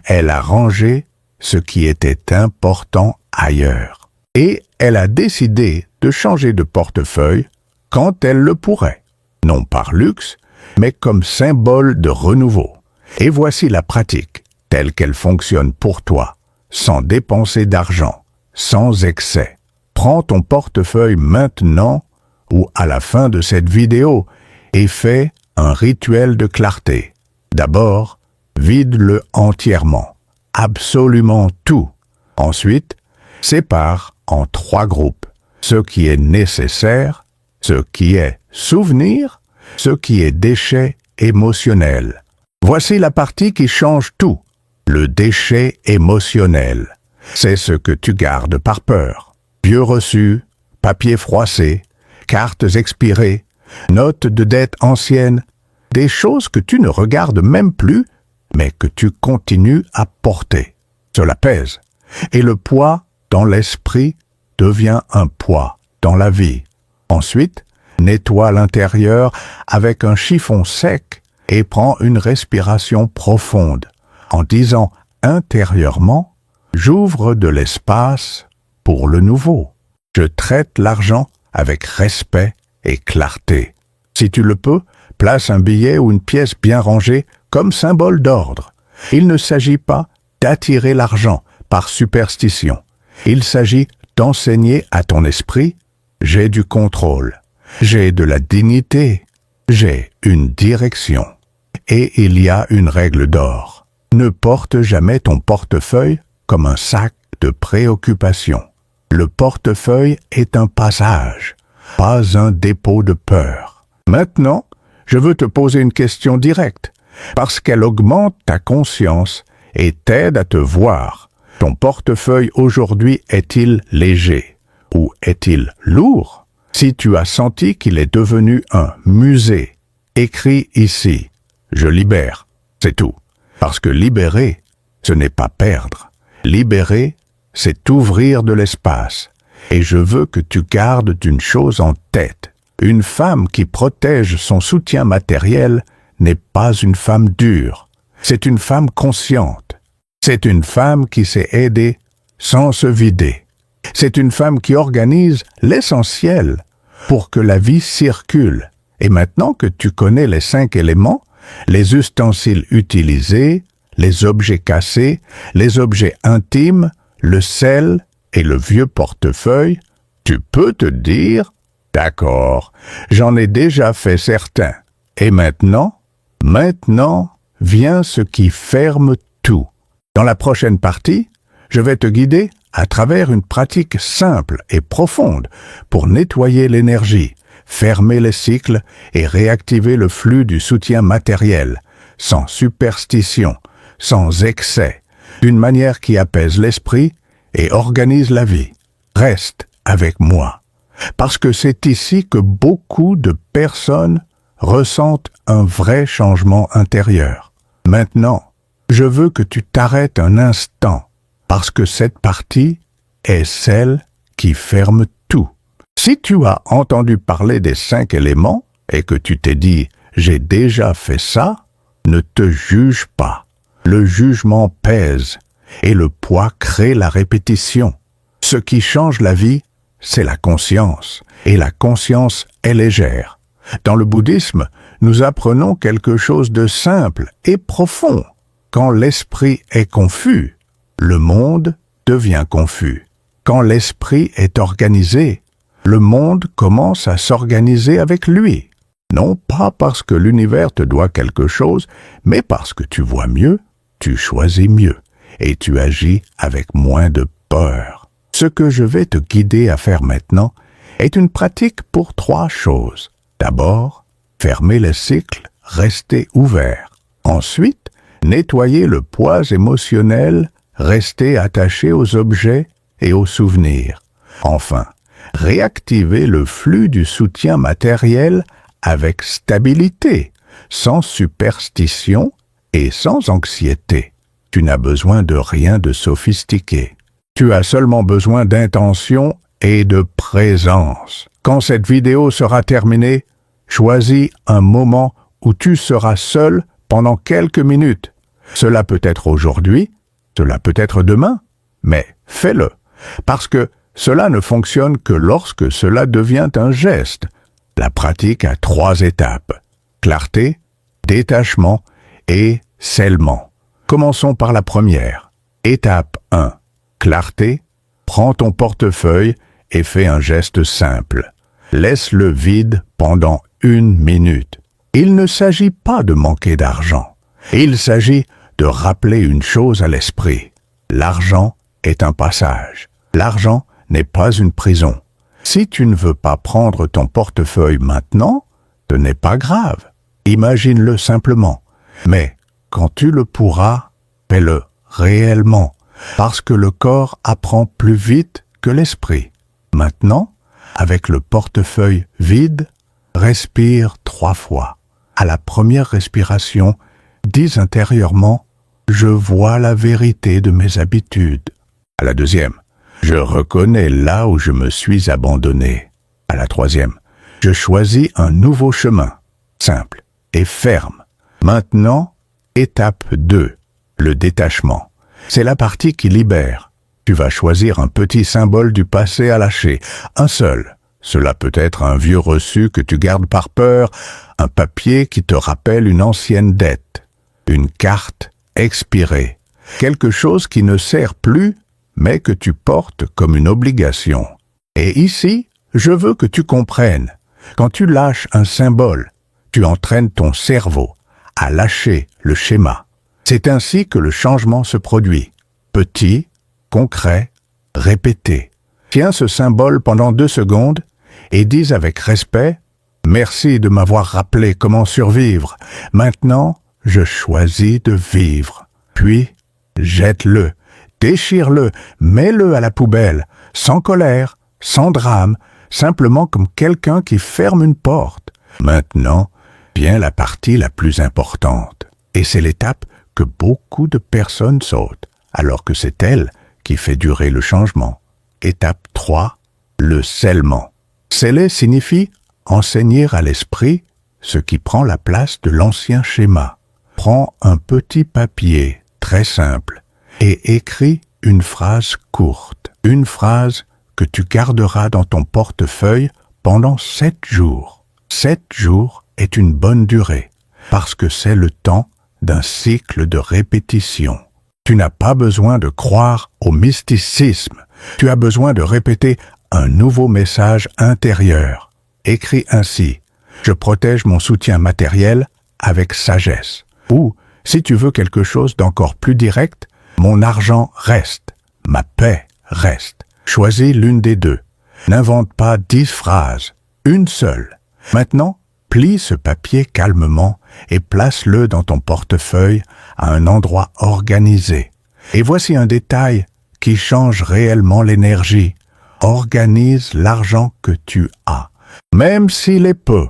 Elle a rangé ce qui était important ailleurs. Et elle a décidé de changer de portefeuille quand elle le pourrait. Non par luxe, mais comme symbole de renouveau. Et voici la pratique, telle qu'elle fonctionne pour toi, sans dépenser d'argent, sans excès. Prends ton portefeuille maintenant ou à la fin de cette vidéo et fais un rituel de clarté. D'abord, vide-le entièrement, absolument tout. Ensuite, sépare en 3 groupes. Ce qui est nécessaire, ce qui est souvenir, ce qui est déchet émotionnel. Voici la partie qui change tout. Le déchet émotionnel. C'est ce que tu gardes par peur. Vieux reçus, papiers froissés, cartes expirées, notes de dettes anciennes, des choses que tu ne regardes même plus, mais que tu continues à porter. Cela pèse. Et le poids dans l'esprit devient un poids dans la vie. Ensuite, nettoie l'intérieur avec un chiffon sec et prends une respiration profonde en disant intérieurement « J'ouvre de l'espace pour le nouveau. Je traite l'argent avec respect et clarté. » Si tu le peux, place un billet ou une pièce bien rangée comme symbole d'ordre. Il ne s'agit pas d'attirer l'argent par superstition. Il s'agit d'enseigner à ton esprit « J'ai du contrôle, j'ai de la dignité, j'ai une direction. » Et il y a une règle d'or. Ne porte jamais ton portefeuille comme un sac de préoccupation. Le portefeuille est un passage, pas un dépôt de peur. Maintenant, je veux te poser une question directe, parce qu'elle augmente ta conscience et t'aide à te voir. Ton portefeuille aujourd'hui est-il léger ou est-il lourd? Si tu as senti qu'il est devenu un musée, écris ici « Je libère », c'est tout. Parce que libérer, ce n'est pas perdre. Libérer, c'est ouvrir de l'espace. Et je veux que tu gardes une chose en tête. Une femme qui protège son soutien matériel n'est pas une femme dure. C'est une femme consciente. C'est une femme qui sait aider sans se vider. C'est une femme qui organise l'essentiel pour que la vie circule. Et maintenant que tu connais les 5 éléments, les ustensiles utilisés, les objets cassés, les objets intimes, le sel et le vieux portefeuille, tu peux te dire « D'accord, j'en ai déjà fait certains. Et maintenant vient ce qui ferme tout. » Dans la prochaine partie, je vais te guider à travers une pratique simple et profonde pour nettoyer l'énergie, fermer les cycles et réactiver le flux du soutien matériel, sans superstition, sans excès, d'une manière qui apaise l'esprit et organise la vie. Reste avec moi, parce que c'est ici que beaucoup de personnes ressentent un vrai changement intérieur. Maintenant, je veux que tu t'arrêtes un instant, parce que cette partie est celle qui ferme tout. Si tu as entendu parler des 5 éléments et que tu t'es dit « j'ai déjà fait ça », ne te juge pas. Le jugement pèse et le poids crée la répétition. Ce qui change la vie, c'est la conscience, et la conscience est légère. Dans le bouddhisme, nous apprenons quelque chose de simple et profond. Quand l'esprit est confus, le monde devient confus. Quand l'esprit est organisé, le monde commence à s'organiser avec lui. Non pas parce que l'univers te doit quelque chose, mais parce que tu vois mieux, tu choisis mieux, et tu agis avec moins de peur. Ce que je vais te guider à faire maintenant est une pratique pour 3 choses. D'abord, fermer les cycles, rester ouvert. Ensuite, nettoyer le poids émotionnel, rester attaché aux objets et aux souvenirs. Enfin, réactiver le flux du soutien matériel avec stabilité, sans superstition et sans anxiété. Tu n'as besoin de rien de sophistiqué. Tu as seulement besoin d'intention et de présence. Quand cette vidéo sera terminée, choisis un moment où tu seras seul pendant quelques minutes. Cela peut être aujourd'hui, cela peut être demain, mais fais-le, parce que cela ne fonctionne que lorsque cela devient un geste. La pratique a 3 étapes: clarté, détachement et scellement. Commençons par la première. Étape 1. Clarté. Prends ton portefeuille et fais un geste simple. Laisse-le vide pendant 1 minute. Il ne s'agit pas de manquer d'argent. Il s'agit de rappeler une chose à l'esprit. L'argent est un passage. L'argent n'est pas une prison. Si tu ne veux pas prendre ton portefeuille maintenant, ce n'est pas grave. Imagine-le simplement. Mais quand tu le pourras, fais-le réellement, parce que le corps apprend plus vite que l'esprit. Maintenant, avec le portefeuille vide, respire 3 fois. À la première respiration, dis intérieurement « Je vois la vérité de mes habitudes ». À la deuxième, « Je reconnais là où je me suis abandonné ». À la troisième, « Je choisis un nouveau chemin, simple et ferme ». Maintenant, étape 2, le détachement. C'est la partie qui libère. Tu vas choisir un petit symbole du passé à lâcher, un seul. Cela peut être un vieux reçu que tu gardes par peur, un papier qui te rappelle une ancienne dette, une carte expirée, quelque chose qui ne sert plus, mais que tu portes comme une obligation. Et ici, je veux que tu comprennes, quand tu lâches un symbole, tu entraînes ton cerveau à lâcher le schéma. C'est ainsi que le changement se produit. Petit, concret, répété. Tiens ce symbole pendant 2 secondes et dis avec respect « Merci de m'avoir rappelé comment survivre. Maintenant, je choisis de vivre. » Puis, jette-le, déchire-le, mets-le à la poubelle, sans colère, sans drame, simplement comme quelqu'un qui ferme une porte. Maintenant, vient la partie la plus importante. Et c'est l'étape que beaucoup de personnes sautent, alors que c'est elle qui fait durer le changement. Étape 3, le scellement. Sceller signifie enseigner à l'esprit ce qui prend la place de l'ancien schéma. Prends un petit papier, très simple, et écris une phrase courte. Une phrase que tu garderas dans ton portefeuille pendant 7 jours. 7 jours est une bonne durée, parce que c'est le temps d'un cycle de répétition. Tu n'as pas besoin de croire au mysticisme. Tu as besoin de répéter un nouveau message intérieur. Écris ainsi: je protège mon soutien matériel avec sagesse. Ou, si tu veux quelque chose d'encore plus direct, mon argent reste, ma paix reste. Choisis l'une des deux. N'invente pas 10 phrases, une seule. Maintenant, plie ce papier calmement et place-le dans ton portefeuille à un endroit organisé. Et voici un détail qui change réellement l'énergie. Organise l'argent que tu as, même s'il est peu.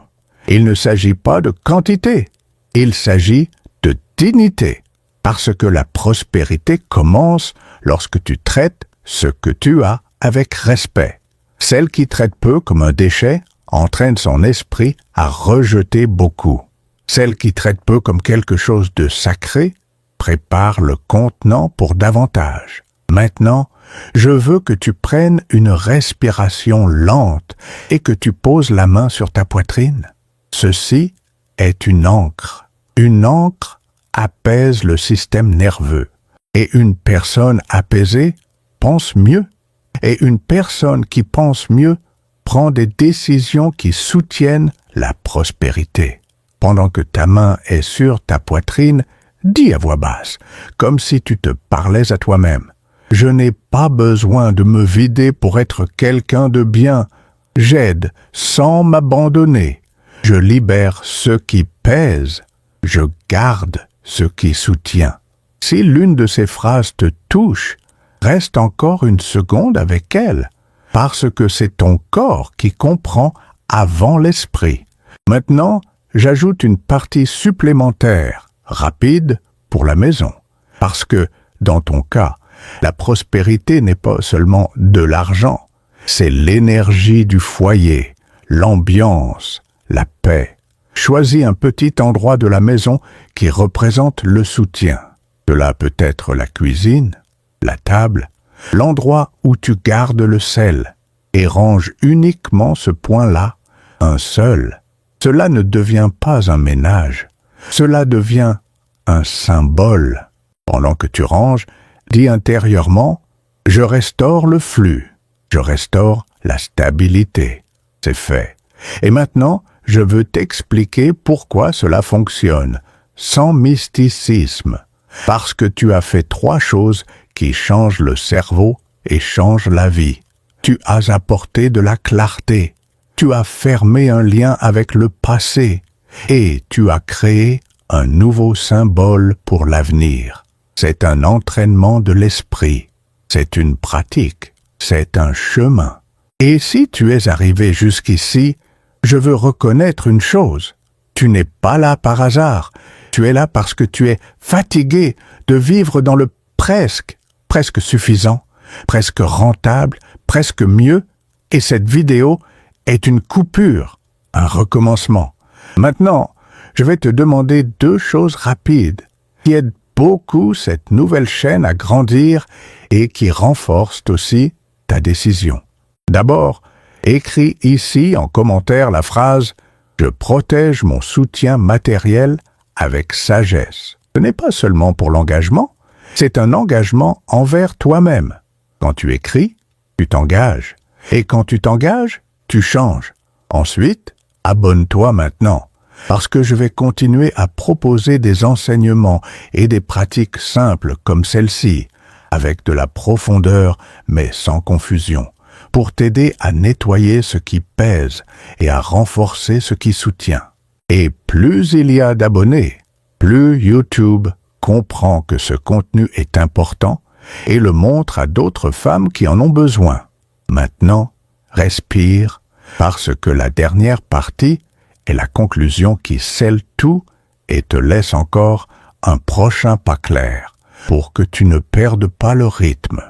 Il ne s'agit pas de quantité, il s'agit de dignité, parce que la prospérité commence lorsque tu traites ce que tu as avec respect. Celle qui traite peu comme un déchet entraîne son esprit à rejeter beaucoup. Celle qui traite peu comme quelque chose de sacré prépare le contenant pour davantage. Maintenant, je veux que tu prennes une respiration lente et que tu poses la main sur ta poitrine. Ceci est une ancre. Une ancre apaise le système nerveux. Et une personne apaisée pense mieux. Et une personne qui pense mieux prend des décisions qui soutiennent la prospérité. Pendant que ta main est sur ta poitrine, dis à voix basse, comme si tu te parlais à toi-même: je n'ai pas besoin de me vider pour être quelqu'un de bien. J'aide sans m'abandonner. Je libère ce qui pèse. Je garde ce qui soutient. Si l'une de ces phrases te touche, reste encore une seconde avec elle, parce que c'est ton corps qui comprend avant l'esprit. Maintenant, j'ajoute une partie supplémentaire, rapide, pour la maison, parce que, dans ton cas, la prospérité n'est pas seulement de l'argent, c'est l'énergie du foyer, l'ambiance, la paix. Choisis un petit endroit de la maison qui représente le soutien. Cela peut être la cuisine, la table, l'endroit où tu gardes le sel, et range uniquement ce point-là, un seul. Cela ne devient pas un ménage, cela devient un symbole. Pendant que tu ranges, dis intérieurement: je restaure le flux, je restaure la stabilité. C'est fait. Et maintenant, je veux t'expliquer pourquoi cela fonctionne, sans mysticisme. Parce que tu as fait 3 choses qui changent le cerveau et changent la vie. Tu as apporté de la clarté, tu as fermé un lien avec le passé et tu as créé un nouveau symbole pour l'avenir. C'est un entraînement de l'esprit, c'est une pratique, c'est un chemin. Et si tu es arrivé jusqu'ici, je veux reconnaître une chose: tu n'es pas là par hasard, tu es là parce que tu es fatigué de vivre dans le presque suffisant, presque rentable, presque mieux, et cette vidéo est une coupure, un recommencement. Maintenant, je vais te demander 2 choses rapides qui aident beaucoup cette nouvelle chaîne à grandir et qui renforcent aussi ta décision. D'abord, écris ici en commentaire la phrase « Je protège mon soutien matériel avec sagesse ». Ce n'est pas seulement pour l'engagement, c'est un engagement envers toi-même. Quand tu écris, tu t'engages. Et quand tu t'engages, tu changes. Ensuite, abonne-toi maintenant, parce que je vais continuer à proposer des enseignements et des pratiques simples comme celle-ci, avec de la profondeur mais sans confusion, pour t'aider à nettoyer ce qui pèse et à renforcer ce qui soutient. Et plus il y a d'abonnés, plus YouTube comprend que ce contenu est important et le montre à d'autres femmes qui en ont besoin. Maintenant, respire, parce que la dernière partie est la conclusion qui scelle tout et te laisse encore un prochain pas clair pour que tu ne perdes pas le rythme.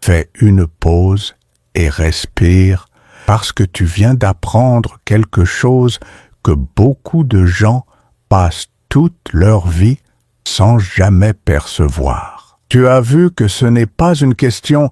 Fais une pause et respire parce que tu viens d'apprendre quelque chose que beaucoup de gens passent toute leur vie sans jamais percevoir. Tu as vu que ce n'est pas une question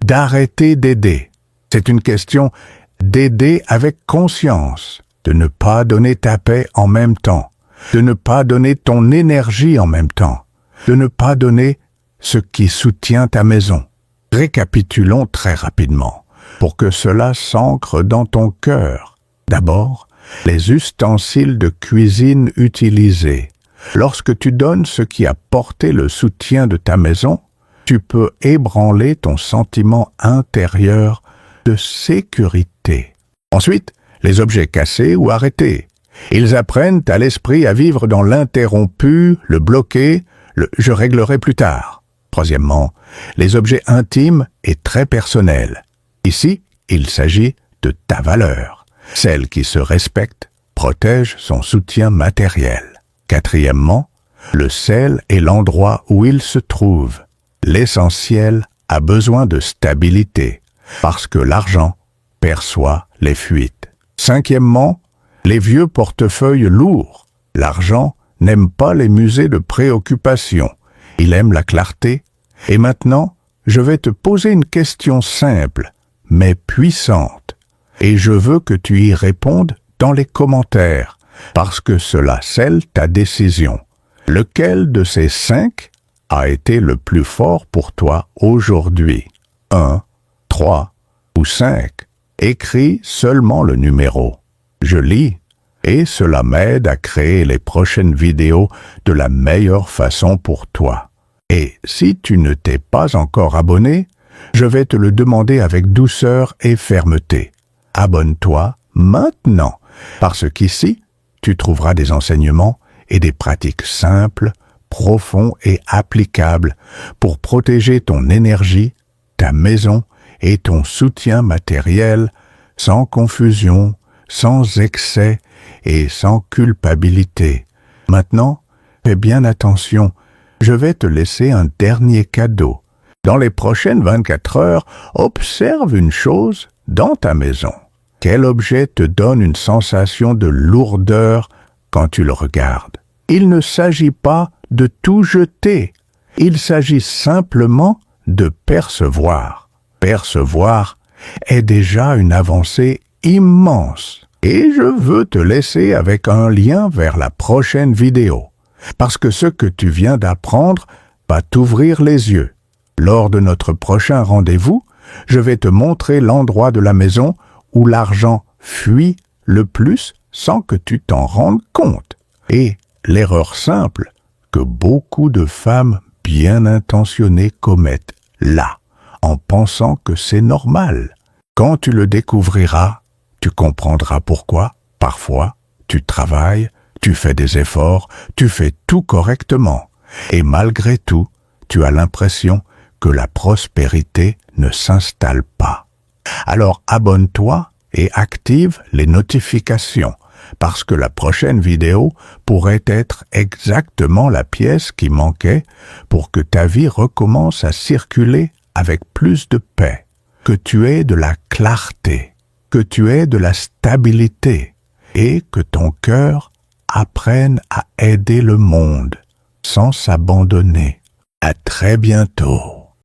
d'arrêter d'aider. C'est une question d'aider avec conscience, de ne pas donner ta paix en même temps, de ne pas donner ton énergie en même temps, de ne pas donner ce qui soutient ta maison. Récapitulons très rapidement, pour que cela s'ancre dans ton cœur. D'abord, les ustensiles de cuisine utilisés. Lorsque tu donnes ce qui a porté le soutien de ta maison, tu peux ébranler ton sentiment intérieur de sécurité. Ensuite, les objets cassés ou arrêtés. Ils apprennent à l'esprit à vivre dans l'interrompu, le bloqué, le « je réglerai plus tard ». Troisièmement, les objets intimes et très personnels. Ici, il s'agit de ta valeur. Celle qui se respecte protège son soutien matériel. Quatrièmement, le sel est l'endroit où il se trouve. L'essentiel a besoin de stabilité, parce que l'argent perçoit les fuites. Cinquièmement, les vieux portefeuilles lourds. L'argent n'aime pas les musées de préoccupation. Il aime la clarté. Et maintenant, je vais te poser une question simple, mais puissante. Et je veux que tu y répondes dans les commentaires, parce que cela scelle ta décision. Lequel de ces 5 a été le plus fort pour toi aujourd'hui? 1, 3 ou 5? Écris seulement le numéro. Je lis, et cela m'aide à créer les prochaines vidéos de la meilleure façon pour toi. Et si tu ne t'es pas encore abonné, je vais te le demander avec douceur et fermeté. Abonne-toi maintenant, parce qu'ici, tu trouveras des enseignements et des pratiques simples, profonds et applicables pour protéger ton énergie, ta maison et ton soutien matériel sans confusion, sans excès et sans culpabilité. Maintenant, fais bien attention, je vais te laisser un dernier cadeau. Dans les prochaines 24 heures, observe une chose dans ta maison. Quel objet te donne une sensation de lourdeur quand tu le regardes? Il ne s'agit pas de tout jeter. Il s'agit simplement de percevoir. Percevoir est déjà une avancée immense. Et je veux te laisser avec un lien vers la prochaine vidéo. Parce que ce que tu viens d'apprendre va t'ouvrir les yeux. Lors de notre prochain rendez-vous, je vais te montrer l'endroit de la maison où l'argent fuit le plus sans que tu t'en rendes compte. Et l'erreur simple que beaucoup de femmes bien intentionnées commettent là, en pensant que c'est normal. Quand tu le découvriras, tu comprendras pourquoi, parfois, tu travailles, tu fais des efforts, tu fais tout correctement. Et malgré tout, tu as l'impression que la prospérité ne s'installe pas. Alors abonne-toi et active les notifications, parce que la prochaine vidéo pourrait être exactement la pièce qui manquait pour que ta vie recommence à circuler avec plus de paix, que tu aies de la clarté, que tu aies de la stabilité et que ton cœur apprenne à aider le monde sans s'abandonner. À très bientôt.